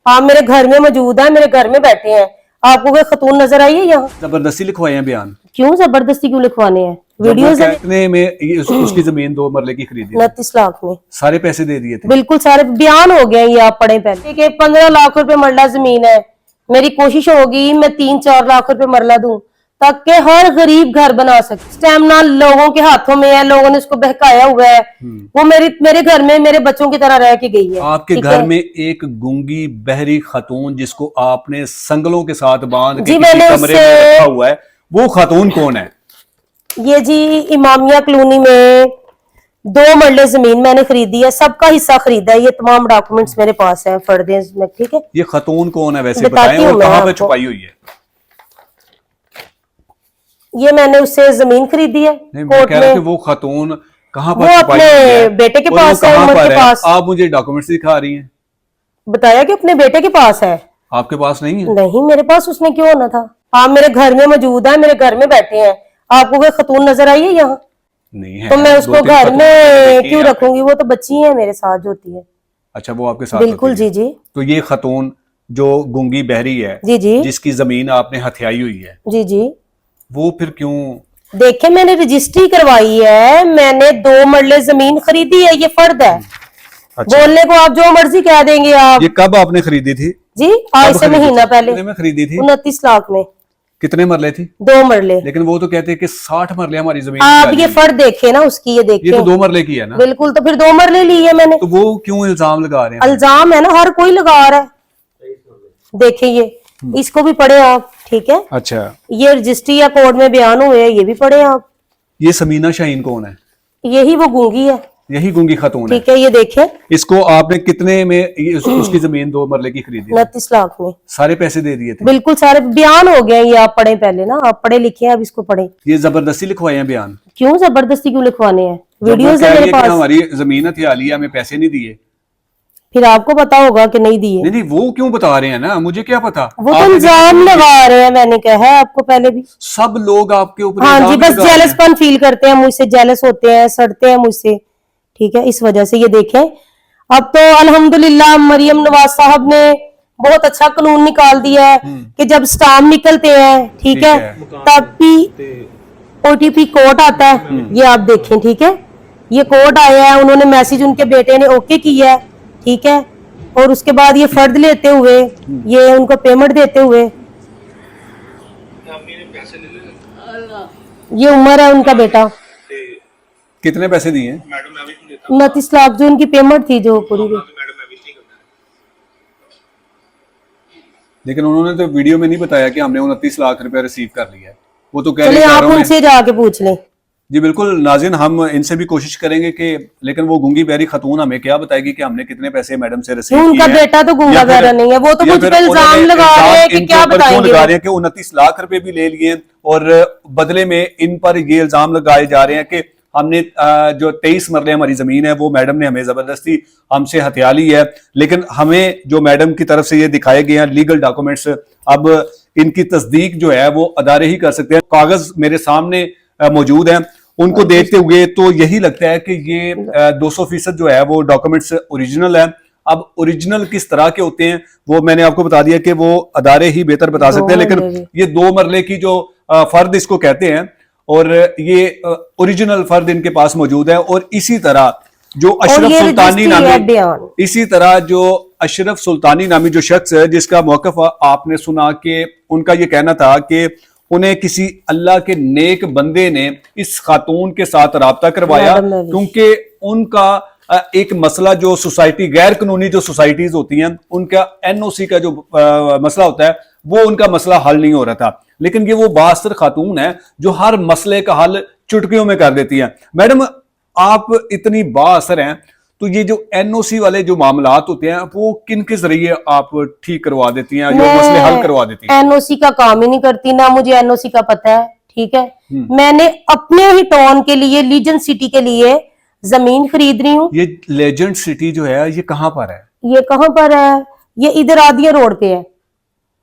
आप मेरे घर में मौजूद है, मेरे घर में बैठे हैं। आपको कोई खतून नजर आई है यहाँ? जबरदस्ती लिखवाए हैं बयान? क्यों जबरदस्ती क्यों लिखवाने हैं? वीडियोस कितने में उसकी जमीन 2 मरले की खरीदी? 29 लाख में। सारे पैसे दे दिए थे? बिल्कुल सारे बयान हो गए। ये आप पढ़े पहले कि 15 लाख रुपए मरला जमीन है। मेरी कोशिश होगी मैं 3-4 लाख रुपए मरला दूं ताकि हर गरीब घर बना सके। स्टैमिना लोगों के हाथों में है, लोगों ने उसको बहकाया हुआ है। वो मेरे घर में मेरे बच्चों की तरह रह के गई है। आपके घर में एक गूंगी बहरी खतून जिसको आपने संगलों के साथ बांध के किसी कमरे में रखा हुआ है, वो खतून कौन है? ये जी इमामिया कॉलोनी में 2 मरले जमीन मैंने खरीदी है, सबका हिस्सा खरीदा है। ये तमाम डॉक्यूमेंट्स मेरे पास हैं फर्दे में, ठीक है। ये खतून कौन है वैसे बताएं, और कहाँ पे छुपाई हुई है? ये मैंने उससे जमीन खरीदी है। मैं कह रहा कि वो खतून कहाँ पर? वो अपने बेटे के पास है, उमर के पास। आप मुझे डॉक्यूमेंट्स दिखा रही हैं। बताया कि अपने बेटे के पास है। आपके पास नहीं है? नहीं, मेरे पास उसने क्यों होना था? आप मेरे घर में मौजूद है, मेरे घर में बैठे हैं। आपको कोई खतून नजर आई है यहाँ? नहीं है। तो मैं उसको घर में क्यों रखूंगी? वो तो बच्ची है मेरे साथ जो होती है। अच्छा, वो आपके साथ? बिल्कुल जी जी। तो ये खतून जो गूंगी बहरी है जी जी, जिसकी जमीन आपने हथियाई हुई है, जी जी, वो फिर क्यों? देखे मैंने रजिस्ट्री करवाई है, मैंने 2 मरले जमीन खरीदी है, ये फर्द है। अच्छा। बोलने को आप जो मर्जी कह देंगे आप। ये कब आपने खरीदी थी? जी आज से महीना पहले। कितने में खरीदी थी? 29 लाख में। कितने मरले थी? 2 मरले। लेकिन वो तो कहते हैं कि 60 मरले हमारी जमीन। आप ये फर्द देखे ना उसकी, ये देखे। ये तो 2 मरले की है ना? बिल्कुल, तो फिर 2 मरले ली है मैंने। तो वो क्यों इल्जाम लगा रहे हैं? इल्जाम है ना, हर कोई लगा रहा है। देखे ये, इसको भी पढ़े आप, ठीक है। अच्छा, ये रजिस्ट्री या कोर्ट में बयान हुए हैं, ये भी पढ़े आप। ये समीना शाहीन कौन है? यही वो गूंगी है। यही गूंगी खतून है, ठीक है। ये देखे, इसको आपने कितने में उसकी जमीन 2 मरले की खरीदी? 29 लाख में। सारे पैसे दे दिए थे? बिल्कुल सारे बयान हो गए। ये आप पढ़े पहले ना, आप पढ़े लिखे हैं, अब इसको पढ़े। ये जबरदस्ती लिखवाए हैं बयान? क्यों जबरदस्ती क्यों लिखवाने हैं? वीडियोस है मेरे पास। हमारी जमीन हथिया ली, हमें पैसे नहीं दिए। फिर आपको पता होगा कि नहीं दिए। नहीं, वो क्यों बता रहे हैं ना, मुझे क्या पता। वो तो इल्जाम लगा रहे हैं, मैंने कहा है आपको पहले भी। सब लोग आपके ऊपर हाँ जी, बस जेलसपन फील करते हैं मुझसे, जेलस होते हैं, सड़ते हैं मुझसे, ठीक है, इस वजह से। ये देखें, अब तो अल्हम्दुलिल्लाह मरियम नवाज साहब ने बहुत अच्छा कानून निकाल दिया है कि जब स्टाम्प निकलते हैं, ठीक है, तब भी OTP कोड आता है। ये आप देखें, ठीक है, ये कोड आया है, उन्होंने मैसेज उनके बेटे ने ओके किया है, ठीक है। और उसके बाद ये फर्द लेते हुए, ये उनको पेमेंट देते हुए, ये उमर है उनका बेटा। कितने पैसे दिए? 29 लाख जो उनकी पेमेंट थी, जो पूरी थी। लेकिन उन्होंने तो वीडियो में नहीं बताया कि हमने 29 लाख रुपए रिसीव कर लिया है। वो तो कह रहे हैं, आप उनसे जाके पूछ लें। जी बिल्कुल नाज़रीन, हम इनसे भी कोशिश करेंगे कि, लेकिन वो गूंगी बहरी खतून हमें क्या बताएगी कि हमने कितने पैसे मैडम से रिसीव किए। उनका बेटा तो गूंगा बहरा नहीं है, वो तो मुझ पे इल्जाम लगा रहे हैं कि क्या बताएंगे। लगा रहे हैं कि 29 लाख रुपए भी ले लिए और बदले में इन पर ये इल्जाम लगाए जा रहे हैं कि हमने जो 23 मरले हमारी जमीन है वो मैडम ने हमें जबरदस्ती हमसे हथिया ली है। लेकिन हमें जो मैडम की तरफ से ये दिखाए गए हैं लीगल डॉक्यूमेंट्स, अब इनकी तस्दीक जो है वो अदारे ही कर सकते हैं। कागज मेरे सामने मौजूद हैं, उनको देखते हुए तो यही लगता है कि ये 200% जो है वो डॉक्यूमेंट्स ओरिजिनल है। अब ओरिजिनल किस तरह के होते हैं वो मैंने आपको बता दिया कि वो अदारे ही बेहतर बता सकते हैं। लेकिन ये 2 मरले की जो फर्द इसको कहते हैं, और ये ओरिजिनल फर्द इनके पास मौजूद है। और इसी तरह जो अशरफ सुल्तानी नामी, इसी तरह जो अशरफ सुल्तानी नामी जो शख्स है जिसका मौक़िफ़ आपने सुना कि उनका ये कहना था कि उन्हें किसी अल्लाह के नेक बंदे ने इस खातून के साथ राब्ता करवाया, क्योंकि उनका एक मसला जो सोसाइटी, गैर कानूनी जो सोसाइटीज होती हैं, उनका NOC का जो मसला होता है वो उनका मसला हल नहीं हो रहा था। लेकिन ये वो बासर खातून है जो हर मसले का हल चुटकियों में कर देती है। मैडम आप इतनी बासर हैं, तो ये जो NOC वाले जो मामलात होते हैं वो किन के जरिए आप ठीक करवा देती हैं, जो मसले हल करवा देती हैं? NOC का काम ही नहीं करती, ना मुझे NOC का पता है, ठीक है। मैंने अपने ही टाउन के लिए, लीजेंड सिटी के लिए जमीन खरीद रही हूँ। ये लेजेंड सिटी जो है ये कहाँ पर है? ये कहाँ पर है? ये इधर आदिया रोड पे है,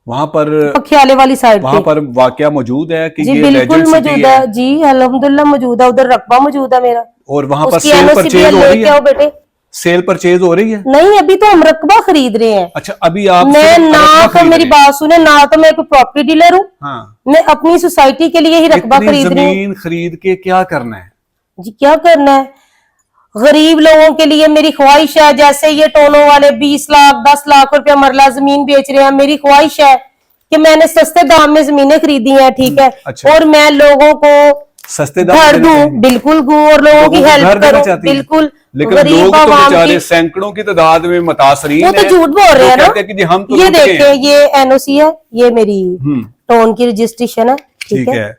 वहां पर पखियाले वाली साइड। वहां पर वाकया मौजूद है कि जी ये बिल्कुल मौजूद है जी, अल्हम्दुलिल्लाह मौजूद है। उधर रकबा मौजूद है मेरा, और वहां पर सेल परचेज हो रही है। बेटे सेल परचेज हो रही है? नहीं, अभी तो हम रकबा खरीद रहे हैं। अच्छा, अभी आप मैं सिर्फ ना रकबा तो खरीद मेरी रहे हैं। बात सुने, ना तो मैं कोई प्रॉपर्टी डीलर हूँ, हाँ, मैं अपनी सोसाइटी के लिए ही रकबा इतनी खरीद रही हूँ। जमीन खरीद के क्या करना है? जी क्या करना है, गरीब लोगों के लिए मेरी ख्वाहिश है, जैसे ये टोनो वाले 20 लाख 10 लाख रुपया मरला जमीन बेच रहे हैं, मेरी ख्वाहिश है कि मैंने सस्ते दाम में जमीनें खरीदी हैं, ठीक है, अच्छा। और मैं लोगों को सस्ते दाम घर देना दूं, चाहेंगे? बिल्कुल दूं, और लोगों की लोगों को हेल्प घर देना करूं, चाहती है। बिल्कुल। लेकिन गरीब लोग तो आवाम बेचारे की, सैकड़ों की तादाद में मुतासरीन वो तो हैं, झूठ बोल रहे जो हैं ना। कहते हैं कि जी हम तो ये लूट गए देखे, हैं। ये एनओसी है, ये मेरी हम्म, टोन की रजिस्ट्रेशन है, ठीक है।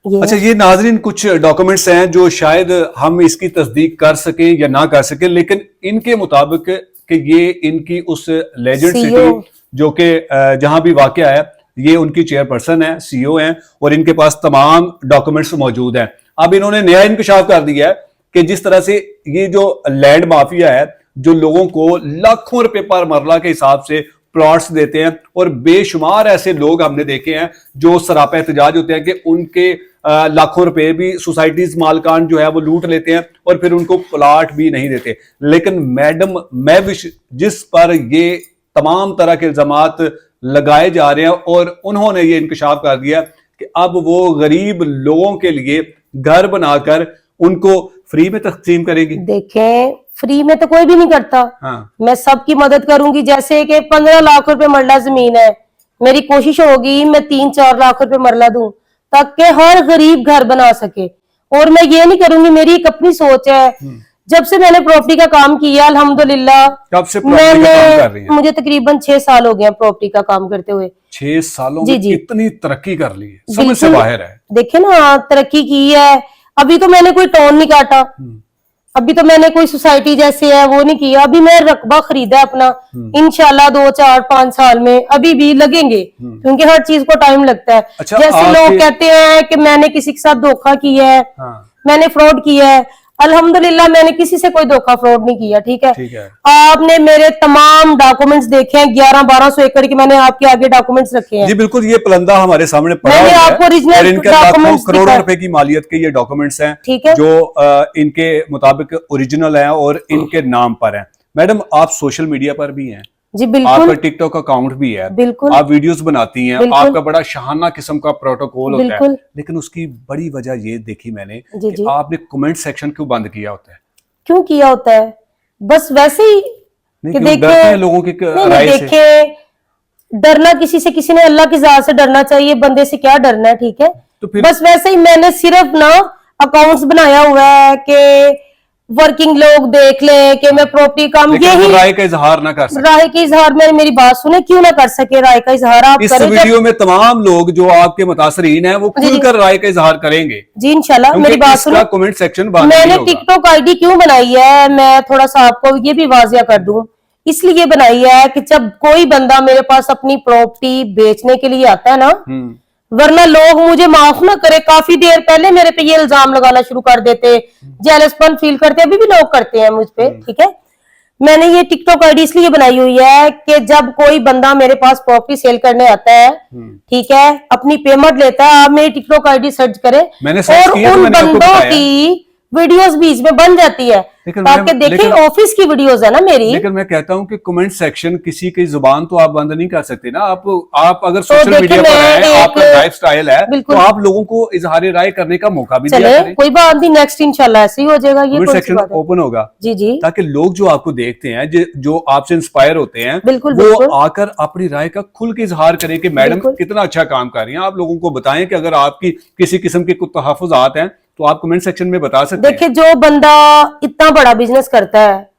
ये अच्छा, ये नाजरीन कुछ डॉक्यूमेंट्स हैं जो शायद हम इसकी तस्दीक कर सकें या ना कर सकें, लेकिन इनके मुताबिक कि ये इनकी उस लेजेंड CEO सिटी जो कि जहां भी वाकया है, ये उनकी चेयरपर्सन है, सीईओ हैं, और इनके पास तमाम डॉक्यूमेंट्स मौजूद हैं। अब इन्होंने नया इंकशाफ कर दिया है कि जिस तरह से ये जो लैंड माफिया है, जो लोगों को लाखों रुपए पर मरला के हिसाब से प्लॉट्स देते हैं, और बेशुमार ऐसे लोग हमने देखे हैं जो सरापा एहतजाज होते हैं कि उनके लाखों रुपए भी सोसाइटीज मालकान जो है वो लूट लेते हैं और फिर उनको प्लॉट भी नहीं देते। लेकिन मैडम महविश जिस पर ये तमाम तरह के इल्जामात लगाए जा रहे हैं, और उन्होंने ये इंकशाफ कर दिया कि अब वो गरीब लोगों के लिए घर बनाकर उनको फ्री में तकसीम करेगी। देखें, फ्री में तो कोई भी नहीं करता। हाँ, मैं सबकी मदद करूंगी, जैसे कि 15 लाख रुपए मरला जमीन है, मेरी कोशिश होगी मैं 3-4 लाख रुपए मरला दूं ताकि हर गरीब घर बना सके। और मैं ये नहीं करूंगी, मेरी एक अपनी सोच है, जब से मैंने प्रॉपर्टी का काम किया अल्हम्दुलिल्लाह, कब से प्रॉपर्टी का काम कर रही हैं? मुझे तकरीबन 6 साल हो गए हैं प्रॉपर्टी का काम करते हुए। 6 सालों जी, में जी। कितनी तरक्की कर ली है, समझ से बिल्कुल। बाहर है। देखे ना, तरक्की की है। अभी तो मैंने कोई टोन नहीं काटा, अभी तो मैंने कोई सोसाइटी जैसे है वो नहीं किया, अभी मैं रकबा खरीदा है अपना। इंशाल्लाह 2-4-5 साल में अभी भी लगेंगे, क्योंकि हर चीज को टाइम लगता है। अच्छा, जैसे लोग आपके- कहते हैं कि मैंने किसी के साथ धोखा किया है, हाँ, मैंने फ्रॉड किया है, अल्हम्दुलिल्लाह मैंने किसी से कोई धोखा फ्रॉड नहीं किया, ठीक है। ठीक है। आपने मेरे तमाम डॉक्यूमेंट्स देखे हैं, 1100-1200 एकड़ के मैंने आपके आगे डॉक्यूमेंट्स रखे हैं। जी बिल्कुल, ये पलंदा हमारे सामने पड़ा मैंने हुआ है, आपको original और इनके लाखों documents करोड़ों दिखाए। रुपए की मालियत के ये डॉक्यूमेंट्स हैं, ठीक है। जो इनके मुताबिक ओरिजिनल हैं और इनके नाम पर हैं। मैडम, आप सोशल मीडिया पर भी हैं, जी आपका बिल्कुल, टिकटॉक अकाउंट भी है, बिल्कुल। आप वीडियोस बनाती हैं, बिल्कुल। आपका बड़ा शाहाना किस्म का प्रोटोकॉल होता है, बिल्कुल। लेकिन उसकी बड़ी वजह ये देखी मैंने जी, कि जी। आपने कमेंट सेक्शन क्यों बंद किया होता है? क्यों किया होता है? बस वैसे ही नहीं, कि क्यों डरते हैं लोगों की नहीं, राय से? देखे, डरना किसी से, किसी ने अल्लाह की जात से डरना चाहिए, बंदे से क्या डरना है, ठीक है। तो फिर- बस वैसे ही मैंने सिर्फ ना अकाउंट्स बनाया हुआ है कि वर्किंग लोग देख ले कि मैं प्रॉपर्टी काम, लेकिन वो यही राय का इजहार ना कर सकते। राय के इजहार में, मेरी बात सुने, क्यों ना कर सके राय का इजहार, आप इस करें। वीडियो में तमाम लोग जो आपके मुतासरीन हैं वो जी, जी। खुलकर राय का इजहार करेंगे, जी इंशाल्लाह, क्योंकि मेरी बात इसका सुनो। कमेंट सेक्शन बंद मैंने नहीं होगा। टिकटॉक आईडी क्यों बनाई है, मैं थोड़ा सा आपको ये भी वाजिया कर दूं। इसलिए बनाई है कि जब कोई बंदा मेरे पास अपनी प्रॉपर्टी बेचने के लिए आता है ना, वरना लोग मुझे माफ ना करे, काफी देर पहले मेरे पे ये इल्जाम लगाना शुरू कर देते, जेलसपन फील करते, अभी भी लोग करते हैं मुझ पे, ठीक है। मैंने ये टिकटॉक आईडी इसलिए बनाई हुई है कि जब कोई बंदा मेरे पास प्रॉपर्टी सेल करने आता है, ठीक है, अपनी पेमेंट लेता है, आप मेरी टिकटॉक आईडी सर्च करें, मैंने सर्च और किया तो उन मैंने आपको बंदों बताया। की वीडियोस बीच में बन जाती है, लेकिन ताकि मैम, देखिए लेकिन- ऑफिस की वीडियोस है ना मेरी। लेकिन मैं कहता हूं कि कमेंट सेक्शन किसी की जुबान तो आप बंद नहीं कर सकते ना। आप अगर तो सोशल देखिए, मीडिया पर मैं हैं, एक- आपका लाइफ स्टाइल है, तो बिल्कुल। आप लोगों को इजहार राय करने का मौका भी दिया चले, करें। कोई बात नहीं, नेक्स्ट इंशाल्लाह ऐसे ही हो जाएगा, ये कमेंट कौन सी सेक्शन बात है। ओपन होगा, जी जी, ताकि लोग जो आपको देखते हैं, जो आपसे इंस्पायर होते हैं, बिल्कुल, वो बिल्कुल। आकर अपनी राय का खुल के इजहार करें कि मैडम बिल्कुल। कितना अच्छा काम कर रही हैं। आप लोगों को बताएं कि अगर आपकी किसी किस्म के कुछ तहफ्फुज़ात हैं तो आप कमेंट सेक्शन में बता सकते हैं। देखिए, जो बंदा इतना बड़ा बिजनेस करता है,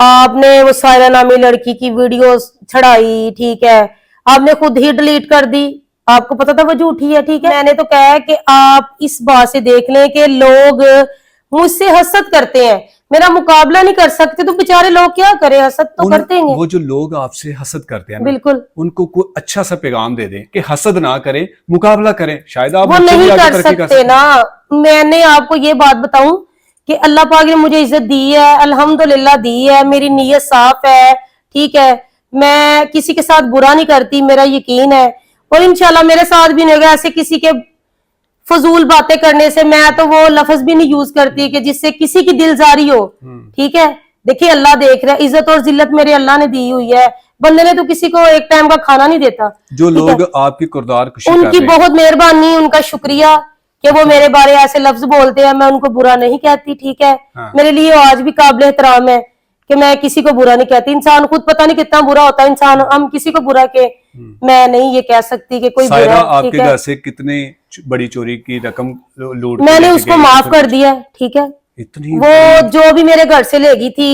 आपने वो सायरा नामी लड़की की वीडियो चढ़ाई, ठीक है, आपने खुद ही डिलीट कर दी, आपको पता था वो झूठी है, ठीक है। मैंने तो कहा है कि आप इस बात से देख लें कि लोग मुझसे हसद करते हैं, मेरा मुकाबला नहीं कर सकते, तो बेचारे लोग क्या करें, हसद तो करते हैं। वो जो लोग आपसे हसद करते हैं ना, बिल्कुल, उनको कोई अच्छा सा पैगाम दे दें कि हसद ना करें, मुकाबला करें। शायद आप वो मुझसे भी नहीं आगे कर तरक्की सकते ना। मैंने आपको ये बात बताऊं कि अल्लाह पाक ने मुझे इज्जत दी है, अल्हम्दुलिल्लाह दी है, मेरी नीयत साफ है, ठीक है, मैं किसी के साथ बुरा नहीं करती, मेरा यकीन है, और इंशाल्लाह मेरे साथ भी नहीं होगा। ऐसे किसी के फजूल बातें करने से, मैं तो वो लफ्ज भी नहीं यूज करती कि जिससे किसी की दिलजारी हो। ठीक है, देखिए अल्लाह देख रहा है, इज्जत और जिल्लत मेरे अल्लाह ने दी हुई है। बंदे ने तो किसी को एक टाइम का खाना नहीं देता। जो ठीक है? लोग आपकी किरदार कुशी कर उनकी रहे हैं, बहुत मेहरबानी, उनका शुक्रिया कि वो मेरे बारे ऐसे लफ्ज बोलते हैं, मैं उनको बुरा नहीं कहती। ठीक है, हाँ। मेरे लिए आज भी काबिल एहतराम है कि मैं किसी को बुरा नहीं कहती। इंसान खुद पता नहीं कितना बुरा होता है इंसान, हम किसी को बुरा के मैं नहीं ये कह सकती कि कोई सायरा बुरा है। आपके ठीक है, घर से कितनी बड़ी चोरी की रकम लूट के मैंने लेके उसको गई? माफ कर दिया है। ठीक है, इतनी वो जो भी मेरे घर से लेगी थी,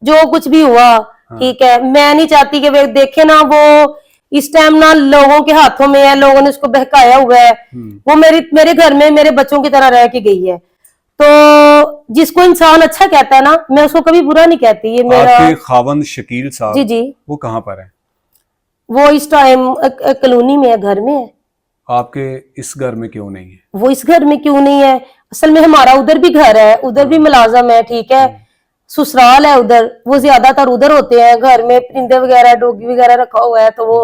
जो कुछ भी हुआ, ठीक है, मैं नहीं चाहती कि वे देखे ना, वो इस टाइम ना लोगों के हाथों में है, लोगों ने उसको बहकाया हुआ है। वो मेरे घर में मेरे बच्चों की तरह रह के गई है। तो जिसको इंसान अच्छा कहता है ना, मैं उसको कभी बुरा नहीं कहती। ये मेरा आपके खावंद शकील साहब, जी जी, वो कहाँ पर है? वो इस टाइम कॉलोनी में है, घर में है। आपके इस घर में क्यों नहीं है? वो इस घर में क्यों नहीं है? असल में हमारा उधर भी घर है, उधर भी मुलाजम है। ठीक है, ससुराल है उधर, वो ज्यादातर उधर होते हैं। घर में परिंदे वगैरह, डॉगी वगैरह रखा हुआ है, तो वो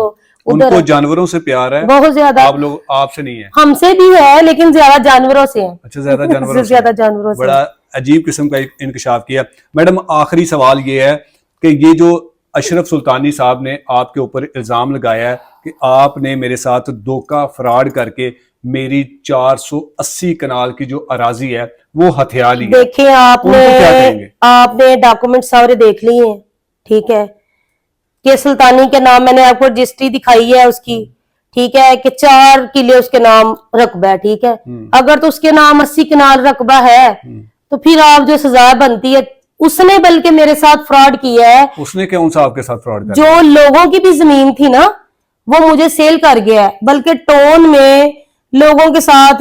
उधर उनको है। जानवरों से प्यार है? बहुत ज्यादा। आप लोग, आपसे नहीं है? हमसे भी है, लेकिन ज्यादा जानवरों से है। अच्छा, ज्यादा जानवरों से। ज्यादा जानवरों से। बड़ा अजीब किस्म का इंकशाफ किया। मैडम, आखिरी सवाल ये है कि ये जो अशरफ सुल्तानी साहब ने आपके ऊपर इल्जाम लगाया है कि आपने मेरे साथ धोखा, फ्रॉड करके मेरी 480 कनाल की जो अराजी है वो हथिया ली है, देखिए, उनको क्या कहेंगे? आपने डॉक्यूमेंट सारे देख लिए हैं। ठीक है, कि सुल्तानी के नाम मैंने आपको रजिस्ट्री दिखाई है उसकी। ठीक है, कि 4 किले उसके नाम रकबा है। ठीक है, अगर तो उसके नाम 80 कनाल रकबा है, तो फिर आप जो सजा बनती है, उसने बल्कि मेरे साथ फ्रॉड किया है। उसने कौन सा आपके साथ फ्रॉड कर? जो लोगों की भी जमीन थी ना, वो मुझे सेल कर गया है, बल्कि टोन में लोगों के साथ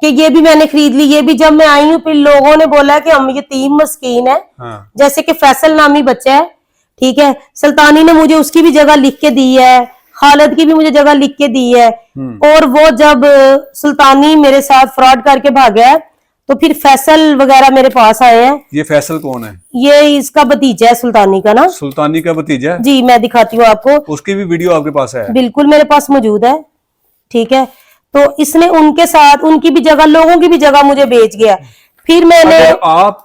कि ये भी मैंने खरीद ली, ये भी। जब मैं आई हूँ, फिर लोगों ने बोला कि हम यतीम मस्कीन है। हाँ। जैसे कि फैसल नामी बच्चा है। ठीक है, सुल्तानी ने मुझे उसकी भी जगह लिख के दी है, खालिद की भी मुझे जगह लिख के दी है। और वो जब सुल्तानी मेरे साथ फ्रॉड करके भागा है, तो फिर फैसल वगैरह मेरे पास आए हैं। ये फैसल कौन है? ये इसका भतीजा है सुल्तानी का ना। सुल्तानी का भतीजा? जी, मैं दिखाती हूँ आपको। उसकी भी वीडियो आपके पास है? बिल्कुल मेरे पास मौजूद है। ठीक है, तो इसने उनके साथ, उनकी भी जगह, लोगों की भी जगह मुझे बेच गया। फिर मैंने, अगर आप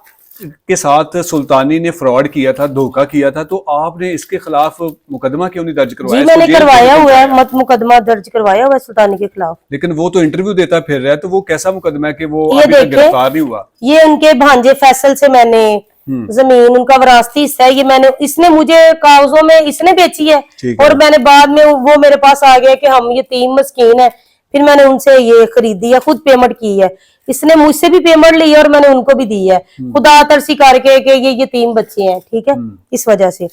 के साथ सुल्तानी ने फ्रॉड किया था, धोखा किया था, तो आपने इसके खिलाफ मुकदमा क्यों नहीं दर्ज करवाया? जी मैंने करवाया हुआ है, मत मुकदमा दर्ज करवाया हुआ है सुल्तानी के खिलाफ। लेकिन वो तो इंटरव्यू देता फिर रहा है, तो वो कैसा मुकदमा है कि वो ये अभी तक देखें, गिरफ्तार नहीं हुआ? ये उनके भांजे फैसल से मैंने जमीन, उनका विरासती हिस्सा है, ये मैंने, इसने मुझे कागजों में इसने बेची है। ठीक है। और मैंने बाद में, वो मेरे पास आ गया कि हम यतीम मस्कीन है, फिर मैंने उनसे ये खरीदी है, खुद पेमेंट की है। इसने मुझसे भी पेमेंट ली है और मैंने उनको भी दी है, खुदा तरसी करके कि ये यतीम बच्चे हैं। ठीक है, इस वजह से।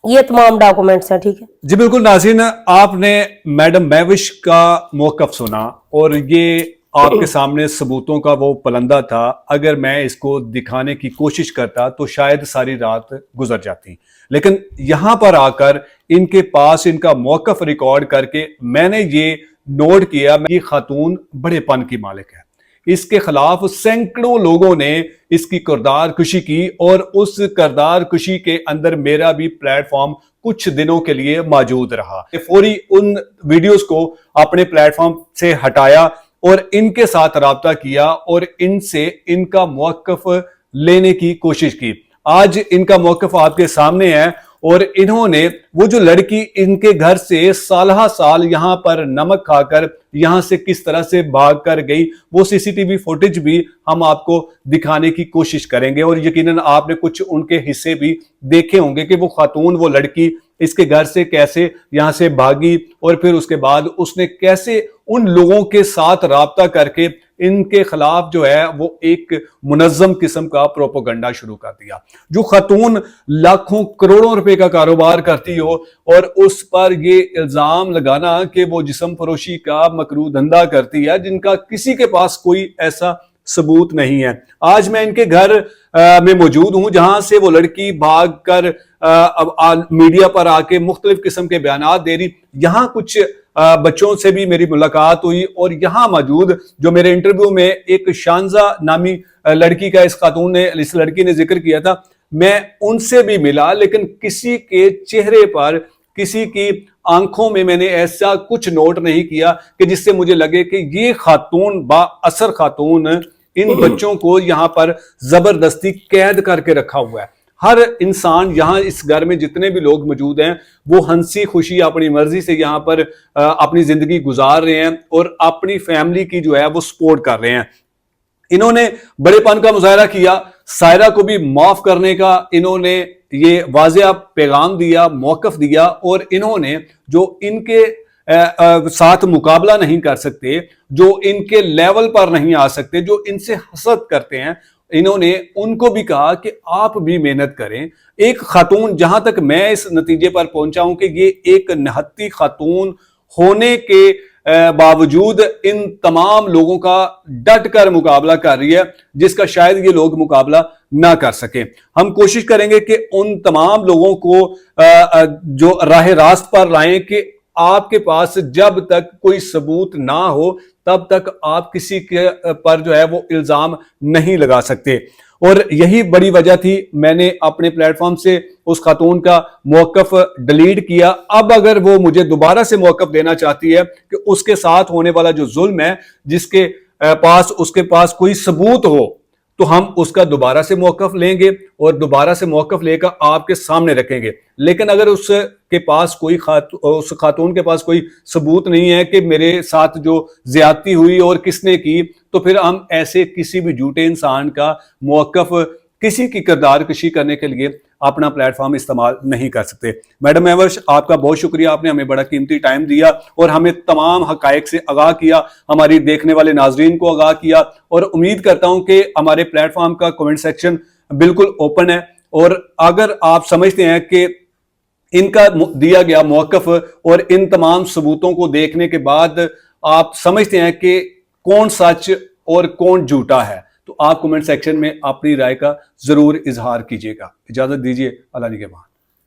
ये तमाम डॉक्यूमेंट्स हैं। ठीक है जी बिल्कुल नाज़रीन, आपने मैडम महविश का मौक़िफ़ सुना और ये आपके सामने सबूतों का वो पलंदा था। अगर मैं इसको दिखाने की कोशिश करता तो शायद सारी रात गुजर जाती, लेकिन यहां पर आकर इनके पास इनका मौक़िफ़ रिकॉर्ड करके मैंने ये नोट किया, ये खातून बड़ेपन की मालिक है। इसके खिलाफ सैकड़ों लोगों ने इसकी किरदार कुशी की और उस किरदार कुशी के अंदर मेरा भी प्लेटफॉर्म कुछ दिनों के लिए मौजूद रहा। फौरी उन वीडियोस को अपने प्लेटफॉर्म से हटाया और इनके साथ राब्ता किया और इनसे इनका मौक़िफ़ लेने की कोशिश की। आज इनका मौक़िफ़ आपके सामने है और इन्होंने, वो जो लड़की इनके घर से साल साल यहां पर नमक खाकर यहां से किस तरह से भाग कर गई, वो सीसीटीवी फुटेज भी हम आपको दिखाने की कोशिश करेंगे और यकीनन आपने कुछ उनके हिस्से भी देखे होंगे कि वो खातून, वो लड़की इसके घर से कैसे यहां से भागी और फिर उसके बाद उसने कैसे उन लोगों के साथ राब्ता करके इनके खिलाफ जो है वो एक मुनज़्ज़म किस्म का प्रोपोगंडा शुरू कर दिया। जो खातून लाखों करोड़ों रुपए का कारोबार करती हो और उस पर ये इल्जाम लगाना कि वो जिस्म फरोशी का मकरू धंधा करती है, जिनका किसी के पास कोई ऐसा सबूत नहीं है। आज मैं इनके घर में मौजूद हूं जहां से वो लड़की भाग कर अब मीडिया पर आके मुख्तलिफ किस्म के बयानात दे रही। यहां कुछ बच्चों से भी मेरी मुलाकात हुई और यहां मौजूद जो मेरे इंटरव्यू में एक शानजा नामी लड़की का इस लड़की ने जिक्र किया था, मैं उनसे भी मिला, लेकिन किसी के चेहरे पर, किसी की आंखों में मैंने ऐसा कुछ नोट नहीं किया कि जिससे मुझे लगे कि ये खातून बाअसर खातून इन बच्चों को यहां पर जबरदस्ती कैद करके रखा हुआ है। हर इंसान यहां इस घर में जितने भी लोग मौजूद हैं वो हंसी खुशी अपनी मर्जी से यहां पर अपनी जिंदगी गुजार रहे हैं और अपनी फैमिली की जो है वो सपोर्ट कर रहे हैं। इन्होंने बड़ेपन का मुजाहरा किया, सायरा को भी माफ करने का इन्होंने ये वाज़ेह पैगाम दिया, मौक़िफ़ दिया और इन्होंने जो इनके साथ मुकाबला नहीं कर सकते, जो इनके लेवल पर नहीं आ सकते, जो इनसे हसद करते हैं, इन्होंने उनको भी कहा कि आप भी मेहनत करें। एक खातून, जहां तक मैं इस नतीजे पर पहुंचा हूं कि ये एक निहत्ती खातून होने के बावजूद इन तमाम लोगों का डट कर मुकाबला कर रही है जिसका शायद ये लोग मुकाबला ना कर सके। हम कोशिश करेंगे कि उन तमाम लोगों को जो राह रास्त पर लाएं कि आपके पास जब तक कोई सबूत ना हो तब तक आप किसी के पर जो है वो इल्जाम नहीं लगा सकते। और यही बड़ी वजह थी मैंने अपने प्लेटफॉर्म से उस खातून का मौक़िफ़ डिलीट किया। अब अगर वो मुझे दोबारा से मौक़िफ़ देना चाहती है कि उसके साथ होने वाला जो जुल्म है, जिसके उसके पास कोई सबूत हो, तो हम उसका दोबारा से मौक़िफ़ लेंगे और दोबारा से मौक़िफ़ लेकर आपके सामने रखेंगे। लेकिन अगर उसके पास उस खातून के पास कोई सबूत नहीं है कि मेरे साथ जो ज्यादती हुई और किसने की, तो फिर हम ऐसे किसी भी झूठे इंसान का मौक़िफ़ किसी की किरदार कशी करने के लिए अपना प्लेटफॉर्म इस्तेमाल नहीं कर सकते। मैडम महवश, आपका बहुत शुक्रिया, आपने हमें बड़ा कीमती टाइम दिया और हमें तमाम हकायक से आगाह किया, हमारी देखने वाले नाजरीन को आगाह किया और उम्मीद करता हूं कि हमारे प्लेटफॉर्म का कमेंट सेक्शन बिल्कुल ओपन है और अगर आप समझते हैं कि इनका दिया गया मौक़िफ़ और इन तमाम सबूतों को देखने के बाद आप समझते हैं कि कौन सच और कौन झूठा है, तो आप कमेंट सेक्शन में अपनी राय का जरूर इजहार कीजिएगा। इजाजत दीजिए, अल्लाह निगहबान।